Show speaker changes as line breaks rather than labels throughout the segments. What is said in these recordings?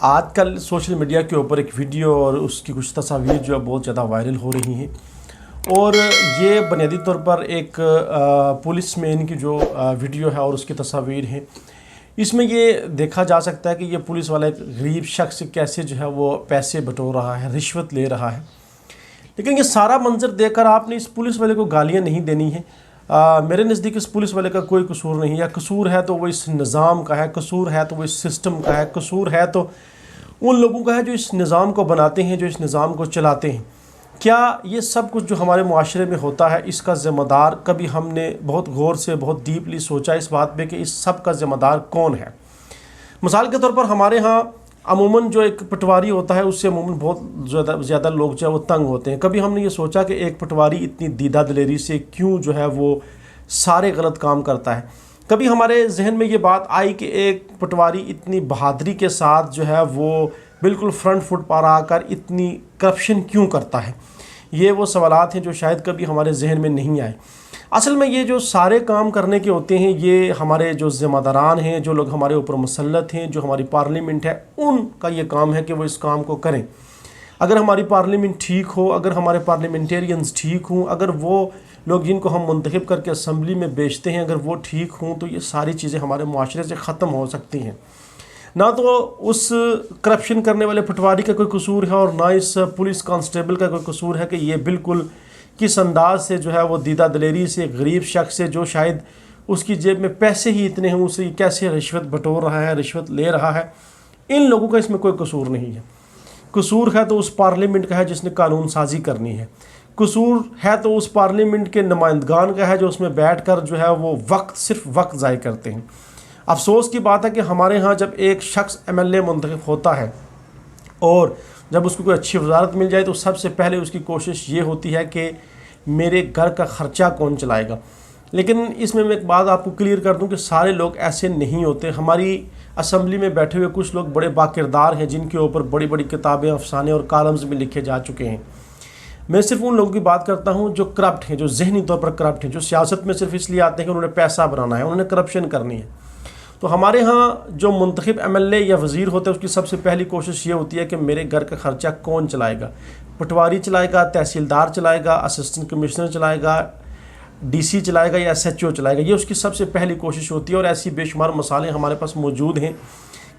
آج کل social media کے اوپر ایک ویڈیو اور اس کی کچھ تصاویر جو ہے بہت زیادہ وائرل ہو رہی ہیں، اور یہ بنیادی طور پر ایک پولیس مین کی جو ویڈیو ہے اور اس کی تصاویر ہیں۔ اس میں یہ دیکھا جا سکتا ہے کہ یہ پولیس والا ایک غریب شخص کیسے جو ہے وہ پیسے بٹور رہا ہے، رشوت لے رہا ہے۔ لیکن یہ سارا منظر دیکھ کر آپ نے اس پولیس والے کو گالیاں نہیں دینی ہیں۔ میرے نزدیک اس پولیس والے کا کوئی قصور نہیں ہے، یا قصور ہے تو وہ اس نظام کا ہے، قصور ہے تو وہ اس سسٹم کا ہے، قصور ہے تو ان لوگوں کا ہے جو اس نظام کو بناتے ہیں، جو اس نظام کو چلاتے ہیں۔ کیا یہ سب کچھ جو ہمارے معاشرے میں ہوتا ہے اس کا ذمہ دار کبھی ہم نے بہت غور سے بہت ڈیپلی سوچا اس بات پہ کہ اس سب کا ذمہ دار کون ہے؟ مثال کے طور پر ہمارے ہاں عموماً جو ایک پٹواری ہوتا ہے اس سے عموماً بہت زیادہ لوگ جو ہے وہ تنگ ہوتے ہیں۔ کبھی ہم نے یہ سوچا کہ ایک پٹواری اتنی دیدہ دلیری سے کیوں جو ہے وہ سارے غلط کام کرتا ہے؟ کبھی ہمارے ذہن میں یہ بات آئی کہ ایک پٹواری اتنی بہادری کے ساتھ جو ہے وہ بالکل فرنٹ فٹ پر آ کر اتنی کرپشن کیوں کرتا ہے؟ یہ وہ سوالات ہیں جو شاید کبھی ہمارے ذہن میں نہیں آئے۔ اصل میں یہ جو سارے کام کرنے کے ہوتے ہیں یہ ہمارے جو ذمہ داران ہیں، جو لوگ ہمارے اوپر مسلط ہیں، جو ہماری پارلیمنٹ ہے، ان کا یہ کام ہے کہ وہ اس کام کو کریں۔ اگر ہماری پارلیمنٹ ٹھیک ہو، اگر ہمارے پارلیمنٹیرینز ٹھیک ہوں، اگر وہ لوگ جن کو ہم منتخب کر کے اسمبلی میں بیچتے ہیں اگر وہ ٹھیک ہوں، تو یہ ساری چیزیں ہمارے معاشرے سے ختم ہو سکتی ہیں۔ نہ تو اس کرپشن کرنے والے پٹواری کا کوئی قصور ہے اور نہ اس پولیس کانسٹیبل کا کوئی قصور ہے کہ یہ بالکل کس انداز سے جو ہے وہ دیدہ دلیری سے ایک غریب شخص سے جو شاید اس کی جیب میں پیسے ہی اتنے ہیں اسے کیسے رشوت بٹور رہا ہے، رشوت لے رہا ہے۔ ان لوگوں کا اس میں کوئی قصور نہیں ہے۔ قصور ہے تو اس پارلیمنٹ کا ہے جس نے قانون سازی کرنی ہے۔ قصور ہے تو اس پارلیمنٹ کے نمائندگان کا ہے جو اس میں بیٹھ کر جو ہے وہ صرف وقت ضائع کرتے ہیں۔ افسوس کی بات ہے کہ ہمارے ہاں جب ایک شخص ایم ایل اے منتخب ہوتا ہے اور جب اس کو کوئی اچھی وزارت مل جائے تو سب سے پہلے اس کی کوشش یہ ہوتی ہے کہ میرے گھر کا خرچہ کون چلائے گا۔ لیکن اس میں ایک بات آپ کو کلیئر کر دوں کہ سارے لوگ ایسے نہیں ہوتے۔ ہماری اسمبلی میں بیٹھے ہوئے کچھ لوگ بڑے باکردار ہیں جن کے اوپر بڑی بڑی کتابیں، افسانے اور کالمز بھی لکھے جا چکے ہیں۔ میں صرف ان لوگوں کی بات کرتا ہوں جو کرپٹ ہیں، جو ذہنی طور پر کرپٹ ہیں، جو سیاست میں صرف اس لیے آتے ہیں کہ انہوں نے پیسہ بنانا ہے، انہوں نے کرپشن کرنی ہے۔ تو ہمارے ہاں جو منتخب ایم ایل اے یا وزیر ہوتا ہے اس کی سب سے پہلی کوشش یہ ہوتی ہے کہ میرے گھر کا خرچہ کون چلائے گا؟ پٹواری چلائے گا، تحصیلدار چلائے گا، اسسٹنٹ کمشنر چلائے گا، ڈی سی چلائے گا یا ایس ایچ او چلائے گا؟ یہ اس کی سب سے پہلی کوشش ہوتی ہے۔ اور ایسی بے شمار مثالیں ہمارے پاس موجود ہیں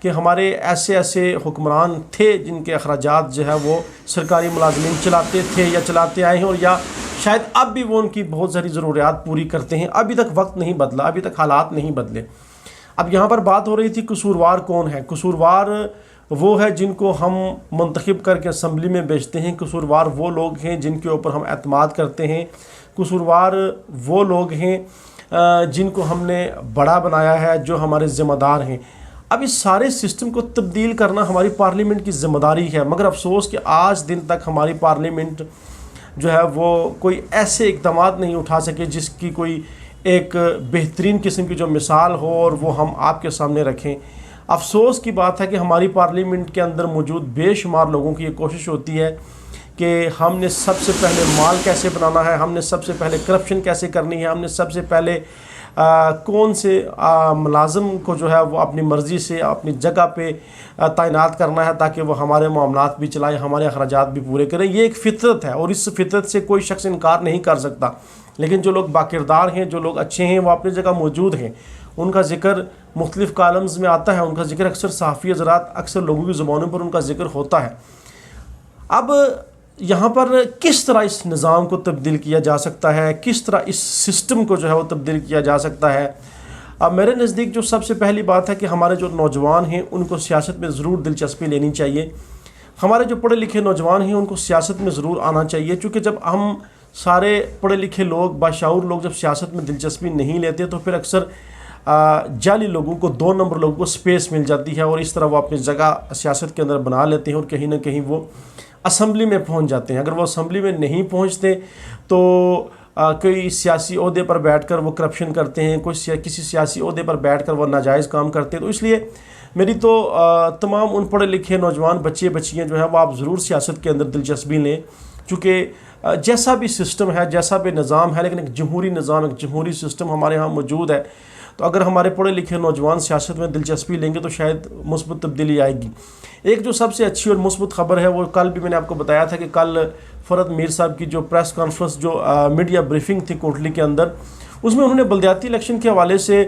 کہ ہمارے ایسے حکمران تھے جن کے اخراجات جو ہے وہ سرکاری ملازمین چلاتے تھے یا چلاتے آئے ہیں، اور یا شاید اب بھی وہ ان کی بہت ساری ضروریات پوری کرتے ہیں۔ ابھی تک وقت نہیں بدلا، ابھی تک حالات نہیں بدلے۔ اب یہاں پر بات ہو رہی تھی قصوروار کون ہے؟ قصوروار وہ ہے جن کو ہم منتخب کر کے اسمبلی میں بیچتے ہیں۔ قصوروار وہ لوگ ہیں جن کے اوپر ہم اعتماد کرتے ہیں۔ قصوروار وہ لوگ ہیں جن کو ہم نے بڑا بنایا ہے، جو ہمارے ذمہ دار ہیں۔ اب اس سارے سسٹم کو تبدیل کرنا ہماری پارلیمنٹ کی ذمہ داری ہے، مگر افسوس کہ آج دن تک ہماری پارلیمنٹ جو ہے وہ کوئی ایسے اقدامات نہیں اٹھا سکے جس کی کوئی ایک بہترین قسم کی جو مثال ہو اور وہ ہم آپ کے سامنے رکھیں۔ افسوس کی بات ہے کہ ہماری پارلیمنٹ کے اندر موجود بے شمار لوگوں کی یہ کوشش ہوتی ہے کہ ہم نے سب سے پہلے مال کیسے بنانا ہے، ہم نے سب سے پہلے کرپشن کیسے کرنی ہے، ہم نے سب سے پہلے کون سے ملازم کو جو ہے وہ اپنی مرضی سے اپنی جگہ پہ تعینات کرنا ہے تاکہ وہ ہمارے معاملات بھی چلائے، ہمارے اخراجات بھی پورے کریں۔ یہ ایک فطرت ہے اور اس فطرت سے کوئی شخص انکار نہیں کر سکتا۔ لیکن جو لوگ باکردار ہیں، جو لوگ اچھے ہیں، وہ اپنی جگہ موجود ہیں۔ ان کا ذکر مختلف کالمز میں آتا ہے، ان کا ذکر اکثر صحافی حضرات، اکثر لوگوں کی زبانوں پر ان کا ذکر ہوتا ہے۔ اب یہاں پر کس طرح اس نظام کو تبدیل کیا جا سکتا ہے، کس طرح اس سسٹم کو جو ہے وہ تبدیل کیا جا سکتا ہے؟ اب میرے نزدیک جو سب سے پہلی بات ہے کہ ہمارے جو نوجوان ہیں ان کو سیاست میں ضرور دلچسپی لینی چاہیے۔ ہمارے جو پڑھے لکھے نوجوان ہیں ان کو سیاست میں ضرور آنا چاہیے، چونکہ جب ہم سارے پڑھے لکھے لوگ، باشعور لوگ جب سیاست میں دلچسپی نہیں لیتے تو پھر اکثر جعلی لوگوں کو، 2 نمبر لوگوں کو سپیس مل جاتی ہے اور اس طرح وہ اپنی جگہ سیاست کے اندر بنا لیتے ہیں اور کہیں نہ کہیں وہ اسمبلی میں پہنچ جاتے ہیں۔ اگر وہ اسمبلی میں نہیں پہنچتے تو کوئی سیاسی عہدے پر بیٹھ کر وہ کرپشن کرتے ہیں، کسی سیاسی عہدے پر بیٹھ کر وہ ناجائز کام کرتے ہیں۔ تو اس لیے میری تو تمام ان پڑھے لکھے نوجوان بچے بچیاں جو ہیں وہ آپ ضرور سیاست کے اندر دلچسپی لیں، چونکہ جیسا بھی سسٹم ہے، جیسا بھی نظام ہے، لیکن ایک جمہوری نظام، ایک جمہوری سسٹم ہمارے ہاں موجود ہے۔ تو اگر ہمارے پڑھے لکھے نوجوان سیاست میں دلچسپی لیں گے تو شاید مثبت تبدیلی آئے گی۔ ایک جو سب سے اچھی اور مثبت خبر ہے وہ کل بھی میں نے آپ کو بتایا تھا کہ کل فرحت میر صاحب کی جو پریس کانفرنس جو میڈیا بریفنگ تھی کوٹلی کے اندر، اس میں انہوں نے بلدیاتی الیکشن کے حوالے سے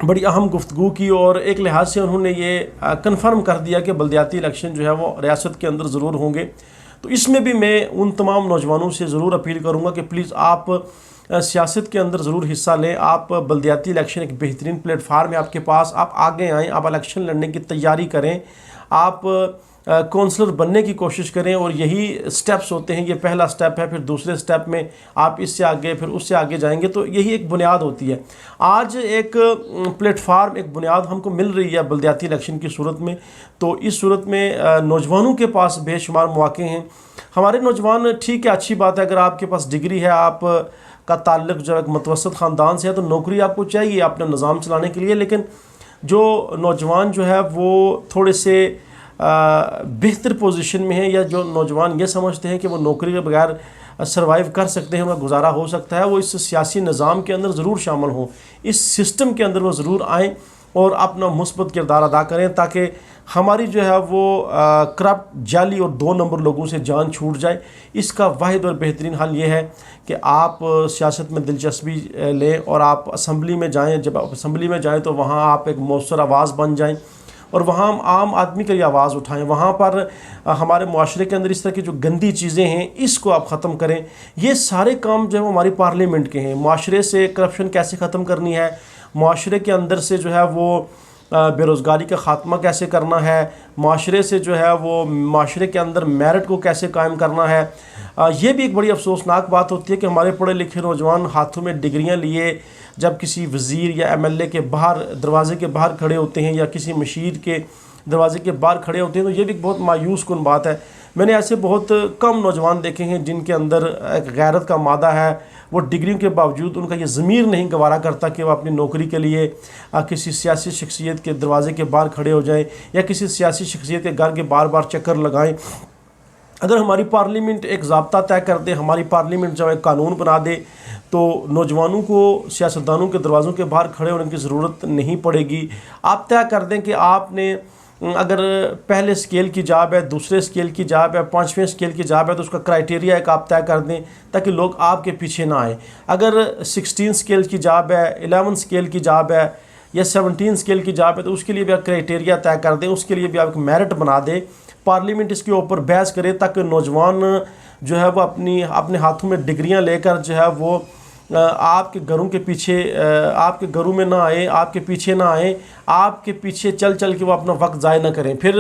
بڑی اہم گفتگو کی، اور ایک لحاظ سے انہوں نے یہ کنفرم کر دیا کہ بلدیاتی الیکشن جو ہے وہ ریاست کے اندر ضرور ہوں گے۔ تو اس میں بھی میں ان تمام نوجوانوں سے ضرور اپیل کروں گا کہ پلیز آپ سیاست کے اندر ضرور حصہ لیں۔ آپ بلدیاتی الیکشن ایک بہترین پلیٹ فارم ہے آپ کے پاس، آپ آگے آئیں، آپ الیکشن لڑنے کی تیاری کریں، آپ کونسلر بننے کی کوشش کریں، اور یہی سٹیپس ہوتے ہیں۔ یہ پہلا سٹیپ ہے، پھر دوسرے سٹیپ میں آپ اس سے آگے، پھر اس سے آگے جائیں گے، تو یہی ایک بنیاد ہوتی ہے۔ آج ایک پلیٹ فارم، ایک بنیاد ہم کو مل رہی ہے بلدیاتی الیکشن کی صورت میں، تو اس صورت میں نوجوانوں کے پاس بے شمار مواقع ہیں۔ ہمارے نوجوان، ٹھیک ہے، اچھی بات ہے، اگر آپ کے پاس ڈگری ہے، آپ کا تعلق جو ایک متوسط خاندان سے ہے، تو نوکری آپ کو چاہیے اپنا نظام چلانے کے لیے، لیکن جو نوجوان جو ہے وہ تھوڑے سے بہتر پوزیشن میں ہیں، یا جو نوجوان یہ سمجھتے ہیں کہ وہ نوکری کے بغیر سروائیو کر سکتے ہیں، ان کا گزارا ہو سکتا ہے، وہ اس سیاسی نظام کے اندر ضرور شامل ہوں، اس سسٹم کے اندر وہ ضرور آئیں اور اپنا مثبت کردار ادا کریں، تاکہ ہماری جو ہے وہ کرپٹ، جعلی اور 2 نمبر لوگوں سے جان چھوٹ جائے۔ اس کا واحد اور بہترین حل یہ ہے کہ آپ سیاست میں دلچسپی لیں اور آپ اسمبلی میں جائیں۔ جب آپ اسمبلی میں جائیں تو وہاں آپ ایک مؤثر آواز بن جائیں، اور وہاں عام آدمی کے لیے آواز اٹھائیں۔ وہاں پر ہمارے معاشرے کے اندر اس طرح کی جو گندی چیزیں ہیں، اس کو آپ ختم کریں۔ یہ سارے کام جو ہے وہ ہماری پارلیمنٹ کے ہیں۔ معاشرے سے کرپشن کیسے ختم کرنی ہے، معاشرے کے اندر سے جو ہے وہ بے روزگاری کا خاتمہ کیسے کرنا ہے، معاشرے سے جو ہے وہ معاشرے کے اندر میرٹ کو کیسے قائم کرنا ہے، یہ بھی ایک بڑی افسوسناک بات ہوتی ہے کہ ہمارے پڑھے لکھے نوجوان ہاتھوں میں ڈگریاں لیے جب کسی وزیر یا ایم ایل اے کے باہر، دروازے کے باہر کھڑے ہوتے ہیں، یا کسی مشیر کے دروازے کے باہر کھڑے ہوتے ہیں، تو یہ بھی ایک بہت مایوس کن بات ہے۔ میں نے ایسے بہت کم نوجوان دیکھے ہیں جن کے اندر ایک غیرت کا مادہ ہے، وہ ڈگریوں کے باوجود ان کا یہ ضمیر نہیں گوارا کرتا کہ وہ اپنی نوکری کے لیے کسی سیاسی شخصیت کے دروازے کے باہر کھڑے ہو جائیں، یا کسی سیاسی شخصیت کے گھر کے بار بار چکر لگائیں۔ اگر ہماری پارلیمنٹ ایک ضابطہ طے کر دے، ہماری پارلیمنٹ جو ایک قانون بنا دے، تو نوجوانوں کو سیاستدانوں کے دروازوں کے باہر کھڑے ہونے کی ضرورت نہیں پڑے گی۔ آپ طے کر دیں کہ آپ نے اگر پہلے اسکیل کی جاب ہے، دوسرے اسکیل کی جاب ہے، 5ویں اسکیل کی جاب ہے، تو اس کا کرائٹیریا ایک آپ طے کر دیں تاکہ لوگ آپ کے پیچھے نہ آئیں۔ اگر 16 اسکیل کی جاب ہے، 11 اسکیل کی جاب ہے، یا 17 اسکیل کی جاب ہے، تو اس کے لیے بھی آپ کرائٹیریا طے کر دیں، اس کے لیے بھی آپ ایک میرٹ بنا دیں، پارلیمنٹ اس کے اوپر بحث کرے، تاکہ نوجوان جو ہے وہ اپنے ہاتھوں میں ڈگریاں لے کر جو ہے وہ آپ کے گھروں کے پیچھے، آپ کے گھروں میں نہ آئیں، آپ کے پیچھے نہ آئیں، آپ کے پیچھے چل چل کے وہ اپنا وقت ضائع نہ کریں۔ پھر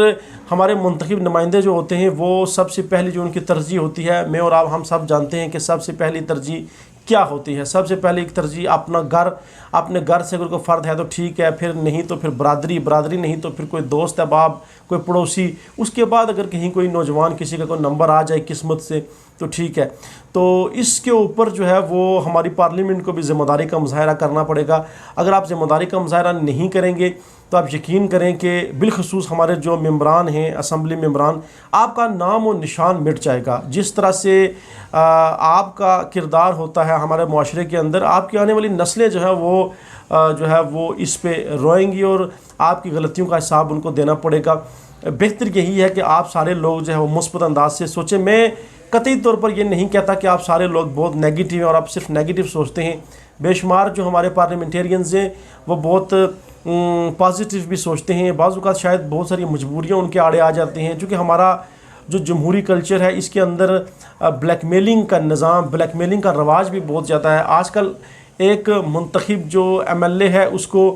ہمارے منتخب نمائندے جو ہوتے ہیں، وہ سب سے پہلی جو ان کی ترجیح ہوتی ہے، میں اور آپ ہم سب جانتے ہیں کہ سب سے پہلی ترجیح کیا ہوتی ہے۔ سب سے پہلی ایک ترجیح اپنا گھر، اپنے گھر سے اگر کوئی فرد ہے تو ٹھیک ہے، پھر نہیں تو پھر برادری نہیں تو پھر کوئی دوست احباب، کوئی پڑوسی، اس کے بعد اگر کہیں کوئی نوجوان کسی کا کوئی نمبر آ جائے قسمت سے تو ٹھیک ہے۔ تو اس کے اوپر جو ہے وہ ہماری پارلیمنٹ کو بھی ذمہ داری کا مظاہرہ کرنا پڑے گا۔ اگر آپ ذمہ داری کا مظاہرہ نہیں کریں گے تو آپ یقین کریں کہ بالخصوص ہمارے جو ممبران ہیں، اسمبلی ممبران، آپ کا نام و نشان مٹ جائے گا۔ جس طرح سے آپ کا کردار ہوتا ہے ہمارے معاشرے کے اندر، آپ کی آنے والی نسلیں جو ہے وہ اس پہ روئیں گی، اور آپ کی غلطیوں کا حساب ان کو دینا پڑے گا۔ بہتر یہی ہے کہ آپ سارے لوگ جو ہے وہ مثبت انداز سے سوچیں۔ میں قطعی طور پر یہ نہیں کہتا کہ آپ سارے لوگ بہت نیگیٹو ہیں اور آپ صرف نیگیٹو سوچتے ہیں۔ بے شمار جو ہمارے پارلیمنٹیرینز ہیں وہ بہت پازیٹیو بھی سوچتے ہیں۔ بعض اوقات شاید بہت ساری مجبوریاں ان کے آڑے آ جاتی ہیں، چونکہ ہمارا جو جمہوری کلچر ہے اس کے اندر بلیک میلنگ کا نظام، بلیک میلنگ کا رواج بھی بہت زیادہ ہے۔ آج کل ایک منتخب جو ایم ایل اے ہے، اس کو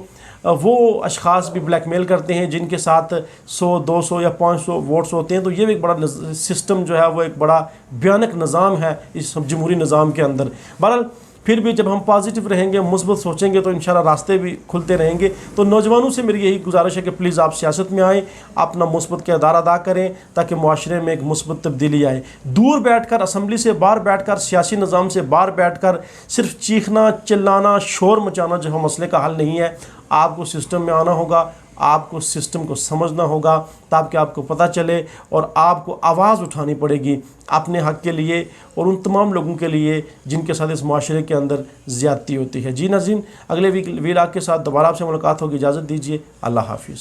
وہ اشخاص بھی بلیک میل کرتے ہیں جن کے ساتھ 100، 200 یا 500 ووٹس ہوتے ہیں۔ تو یہ بھی ایک بڑا سسٹم جو ہے وہ ایک بڑا بھیانک نظام ہے اس جمہوری نظام کے اندر۔ بہرحال پھر بھی جب ہم پازیٹیو رہیں گے، مثبت سوچیں گے، تو انشاءاللہ راستے بھی کھلتے رہیں گے۔ تو نوجوانوں سے میری یہی گزارش ہے کہ پلیز آپ سیاست میں آئیں، اپنا مثبت کردار ادا کریں، تاکہ معاشرے میں ایک مثبت تبدیلی آئے۔ دور بیٹھ کر، اسمبلی سے باہر بیٹھ کر، سیاسی نظام سے باہر بیٹھ کر صرف چیخنا، چلانا، شور مچانا جو ہے مسئلے کا حل نہیں ہے۔ آپ کو سسٹم میں آنا ہوگا، آپ کو سسٹم کو سمجھنا ہوگا تاکہ آپ کو پتہ چلے، اور آپ کو آواز اٹھانی پڑے گی اپنے حق کے لیے اور ان تمام لوگوں کے لیے جن کے ساتھ اس معاشرے کے اندر زیادتی ہوتی ہے۔ جی ناظرین، اگلے ویلاگ کے ساتھ دوبارہ آپ سے ملاقات ہوگی، اجازت دیجیے، اللہ حافظ۔